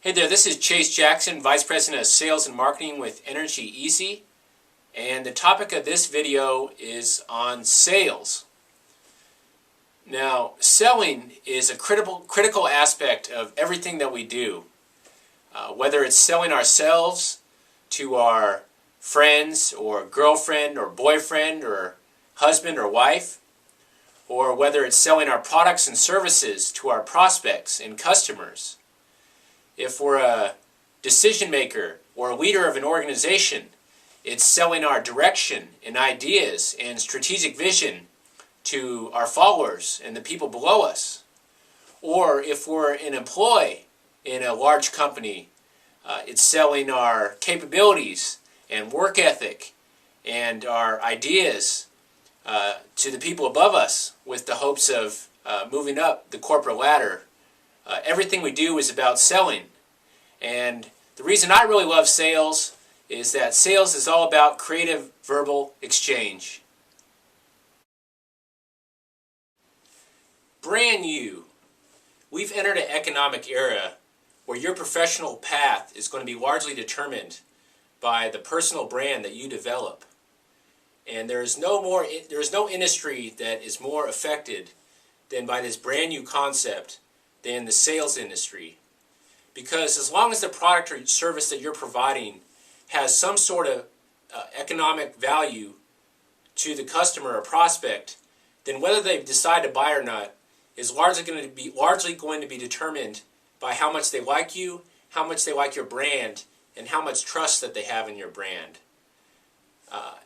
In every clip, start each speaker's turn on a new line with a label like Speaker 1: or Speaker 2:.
Speaker 1: Hey there, this is Chase Jackson, Vice President of Sales and Marketing with Energy Easy, and the topic of this video is on sales. Now, selling is a critical aspect of everything that we do, whether it's selling ourselves to our friends or girlfriend or boyfriend or husband or wife, or whether it's selling our products and services to our prospects and customers. If we're a decision maker or a leader of an organization, it's selling our direction and ideas and strategic vision to our followers and the people below us. Or if we're an employee in a large company, it's selling our capabilities and work ethic and our ideas to the people above us with the hopes of moving up the corporate ladder. Everything we do is about selling. And the reason I really love sales is that sales is all about creative verbal exchange. Brand new. We've entered an economic era where your professional path is going to be largely determined by the personal brand that you develop. And there is no industry that is more affected than by this brand new concept than the sales industry. Because as long as the product or service that you're providing has some sort of economic value to the customer or prospect, then whether they decide to buy or not is largely going to be determined by how much they like you, how much they like your brand, and how much trust that they have in your brand.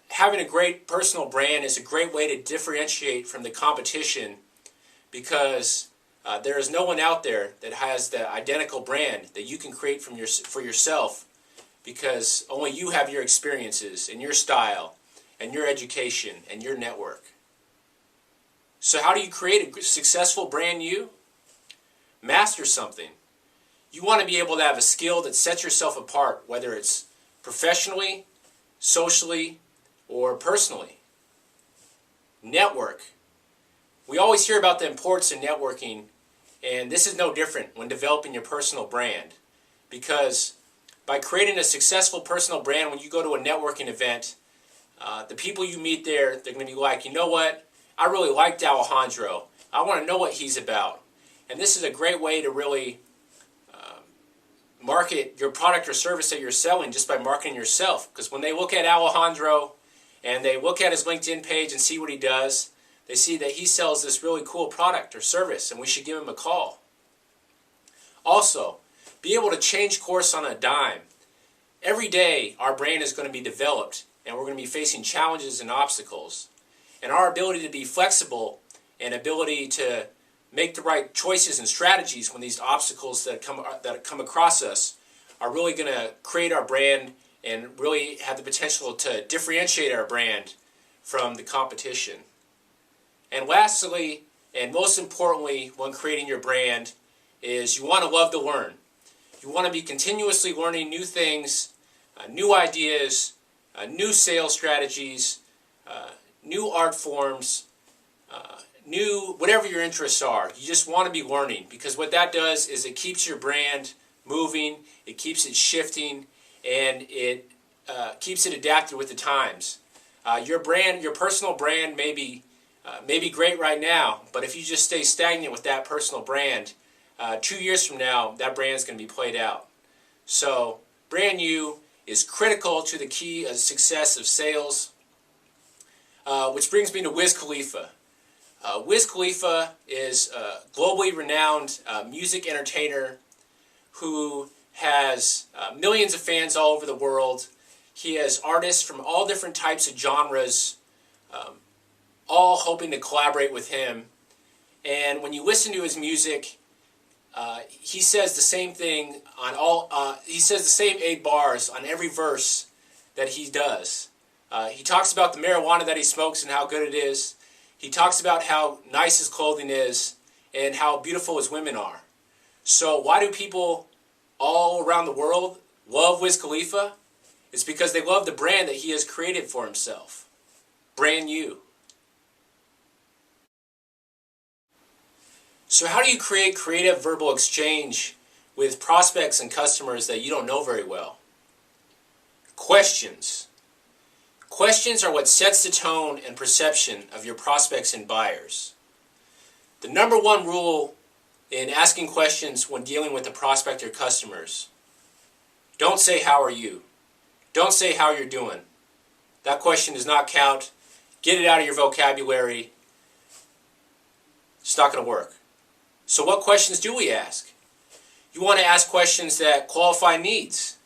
Speaker 1: Having a great personal brand is a great way to differentiate from the competition, because there is no one out there that has the identical brand that you can create for yourself, because only you have your experiences and your style and your education and your network. So how do you create a successful brand you? Master something. You want to be able to have a skill that sets yourself apart, whether it's professionally, socially, or personally. Network. We always hear about the importance of networking, and this is no different when developing your personal brand. Because by creating a successful personal brand, when you go to a networking event, the people you meet there, they're going to be like, you know what, I really liked Alejandro. I want to know what he's about. And this is a great way to really market your product or service that you're selling just by marketing yourself. Because when they look at Alejandro and they look at his LinkedIn page and see what he does, they see that he sells this really cool product or service, and we should give him a call. Also, be able to change course on a dime. Every day, our brain is going to be developed, and we're going to be facing challenges and obstacles. And our ability to be flexible and ability to make the right choices and strategies when these obstacles that come across us are really going to create our brand and really have the potential to differentiate our brand from the competition. And lastly, and most importantly, when creating your brand, is you want to love to learn. You want to be continuously learning new things, new ideas, new sales strategies, new art forms, new whatever your interests are. You just want to be learning, because what that does is it keeps your brand moving, it keeps it shifting, and it keeps it adapted with the times. Your personal brand may be great right now, but if you just stay stagnant with that personal brand, 2 years from now, that brand's going to be played out. So, brand new is critical to the key of success of sales, which brings me to Wiz Khalifa. Wiz Khalifa is a globally renowned music entertainer who has millions of fans all over the world. He has artists from all different types of genres, all hoping to collaborate with him. And when you listen to his music, he says the same thing on he says the same 8 bars on every verse that he does. He talks about the marijuana that he smokes and how good it is. He talks about how nice his clothing is and how beautiful his women are. So why do people all around the world love Wiz Khalifa? It's because they love the brand that he has created for himself. Brand new. So how do you create creative verbal exchange with prospects and customers that you don't know very well? Questions. Questions are what sets the tone and perception of your prospects and buyers. The number one rule in asking questions when dealing with a prospect or customers: don't say "how are you?" Don't say "how you're doing." That question does not count. Get it out of your vocabulary. It's not going to work. So what questions do we ask? You want to ask questions that qualify needs.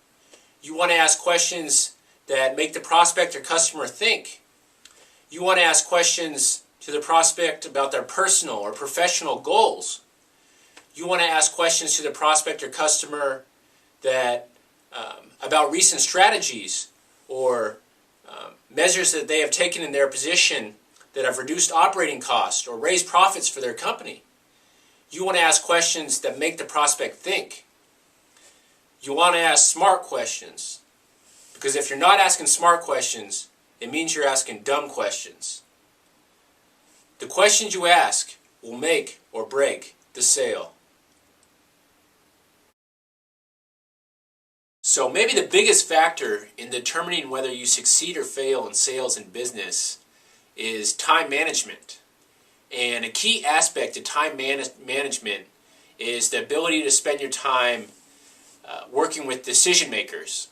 Speaker 1: You want to ask questions that make the prospect or customer think. You want to ask questions to the prospect about their personal or professional goals. You want to ask questions to the prospect or customer that about recent strategies or measures that they have taken in their position that have reduced operating costs or raised profits for their company. You want to ask questions that make the prospect think. You want to ask smart questions, because if you're not asking smart questions, it means you're asking dumb questions. The questions you ask will make or break the sale. So maybe the biggest factor in determining whether you succeed or fail in sales and business is time management. And a key aspect of time management is the ability to spend your time working with decision makers.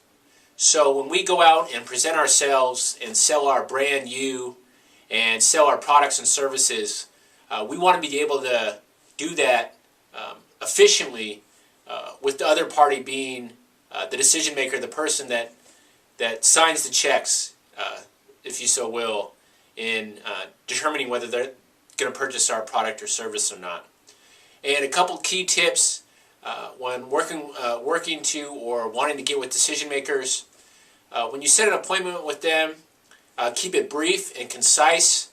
Speaker 1: So when we go out and present ourselves and sell our brand new and sell our products and services, we want to be able to do that efficiently with the other party being the decision maker, the person that signs the checks, if you so will, in determining whether they're going to purchase our product or service or not. And a couple key tips when working to or wanting to get with decision makers: when you set an appointment with them, keep it brief and concise.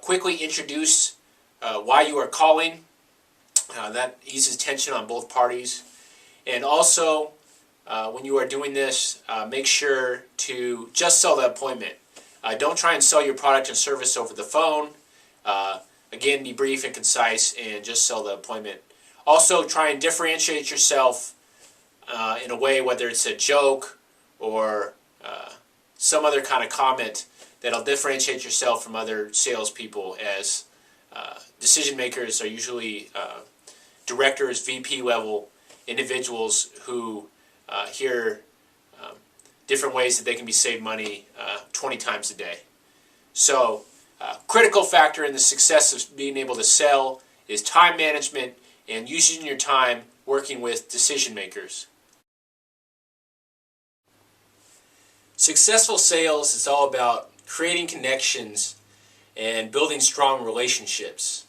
Speaker 1: Quickly introduce why you are calling. That eases tension on both parties. And also, when you are doing this, make sure to just sell the appointment. Don't try and sell your product and service over the phone. Again, be brief and concise and just sell the appointment. Also, try and differentiate yourself in a way, whether it's a joke or some other kind of comment that'll differentiate yourself from other salespeople, as decision makers are usually directors, VP level individuals who hear different ways that they can be saved money 20 times a day. So, critical factor in the success of being able to sell is time management and using your time working with decision makers. Successful sales is all about creating connections and building strong relationships.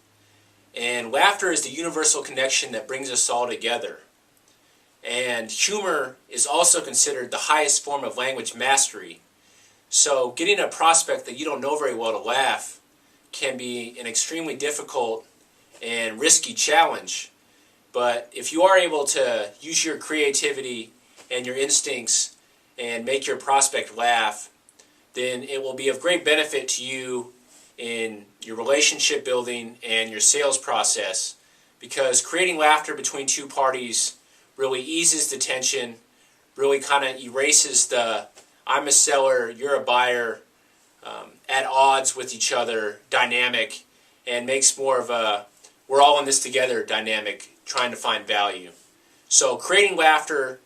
Speaker 1: And laughter is the universal connection that brings us all together. And humor is also considered the highest form of language mastery. So getting a prospect that you don't know very well to laugh can be an extremely difficult and risky challenge. But if you are able to use your creativity and your instincts and make your prospect laugh, then it will be of great benefit to you in your relationship building and your sales process, because creating laughter between two parties really eases the tension, really kind of erases the "I'm a seller, you're a buyer," at odds with each other dynamic, and makes more of a "we're all in this together" dynamic, trying to find value. So creating laughter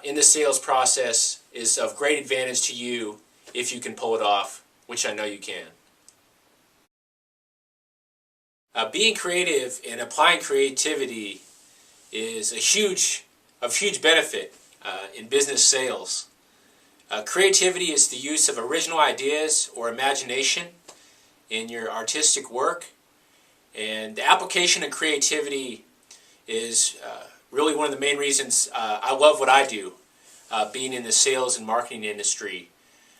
Speaker 1: in the sales process is of great advantage to you if you can pull it off, which I know you can. Being creative and applying creativity is of huge benefit in business sales. Creativity is the use of original ideas or imagination in your artistic work, and the application of creativity is really one of the main reasons I love what I do, being in the sales and marketing industry.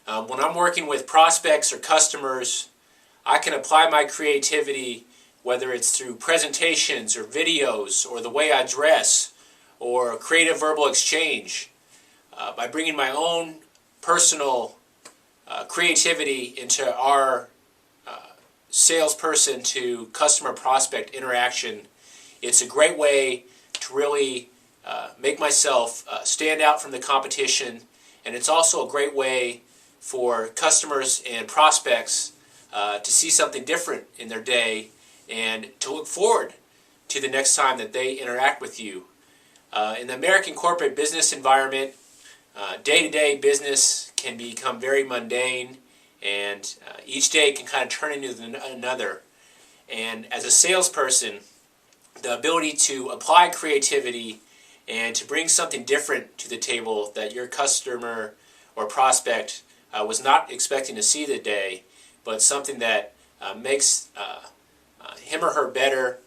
Speaker 1: When I'm working with prospects or customers, I can apply my creativity, whether it's through presentations or videos or the way I dress or creative verbal exchange, by bringing my own personal creativity into our salesperson to customer prospect interaction. It's a great way to really make myself stand out from the competition, and it's also a great way for customers and prospects to see something different in their day and to look forward to the next time that they interact with you. In the American corporate business environment, day-to-day business can become very mundane, and each day can kind of turn into another. And as a salesperson, the ability to apply creativity and to bring something different to the table that your customer or prospect was not expecting to see today, but something that makes him or her better,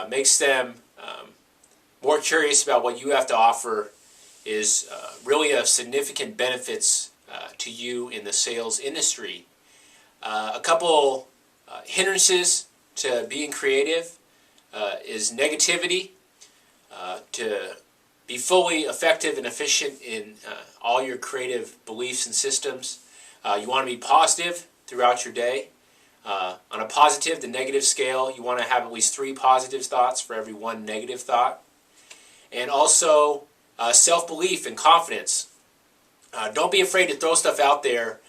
Speaker 1: makes them more curious about what you have to offer, is really of significant benefits to you in the sales industry. A couple hindrances to being creative is negativity. To be fully effective and efficient in all your creative beliefs and systems, you want to be positive throughout your day. On a positive to negative scale, you want to have at least 3 positive thoughts for every 1 negative thought. And also self-belief and confidence. Don't be afraid to throw stuff out there,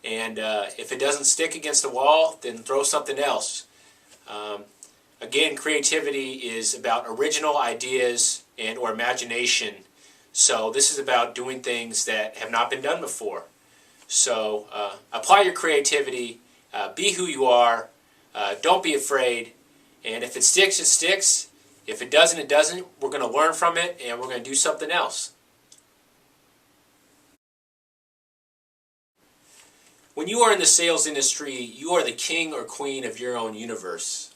Speaker 1: and if it doesn't stick against the wall, then throw something else. Again, creativity is about original ideas and or imagination. So this is about doing things that have not been done before. So apply your creativity, be who you are, don't be afraid, and if it sticks, it sticks. If it doesn't, it doesn't. We're going to learn from it, and we're going to do something else. When you are in the sales industry, you are the king or queen of your own universe.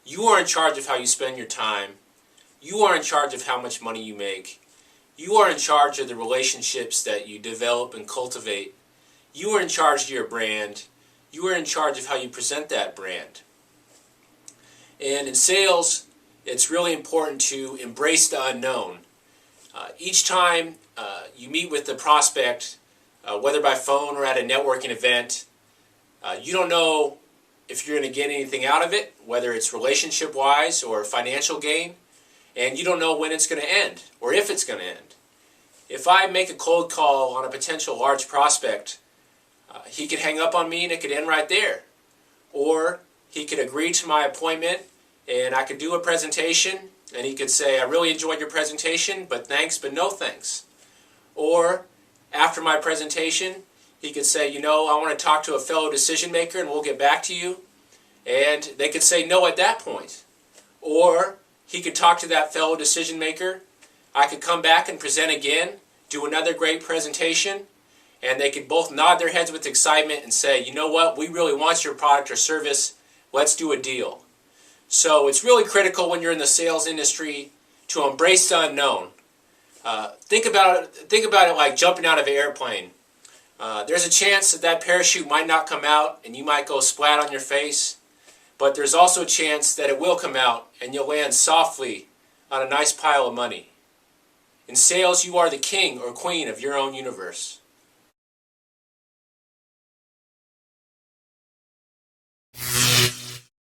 Speaker 1: You are in charge of how you spend your time. You are in charge of how much money you make. You are in charge of the relationships that you develop and cultivate. You are in charge of your brand. You are in charge of how you present that brand. And in sales, it's really important to embrace the unknown. Each time you meet with the prospect, whether by phone or at a networking event, you don't know if you're going to get anything out of it, whether it's relationship-wise or financial gain, and you don't know when it's going to end or if it's going to end. If I make a cold call on a potential large prospect, he could hang up on me and it could end right there. Or he could agree to my appointment and I could do a presentation and he could say, I really enjoyed your presentation, but thanks, but no thanks. Or after my presentation, he could say, you know, I want to talk to a fellow decision maker and we'll get back to you. And they could say no at that point. Or he could talk to that fellow decision maker. I could come back and present again, do another great presentation, and they could both nod their heads with excitement and say, you know what, we really want your product or service, let's do a deal. So it's really critical when you're in the sales industry to embrace the unknown. Think about it like jumping out of an airplane. There's a chance that that parachute might not come out and you might go splat on your face, but there's also a chance that it will come out and you'll land softly on a nice pile of money. In sales, you are the king or queen of your own universe.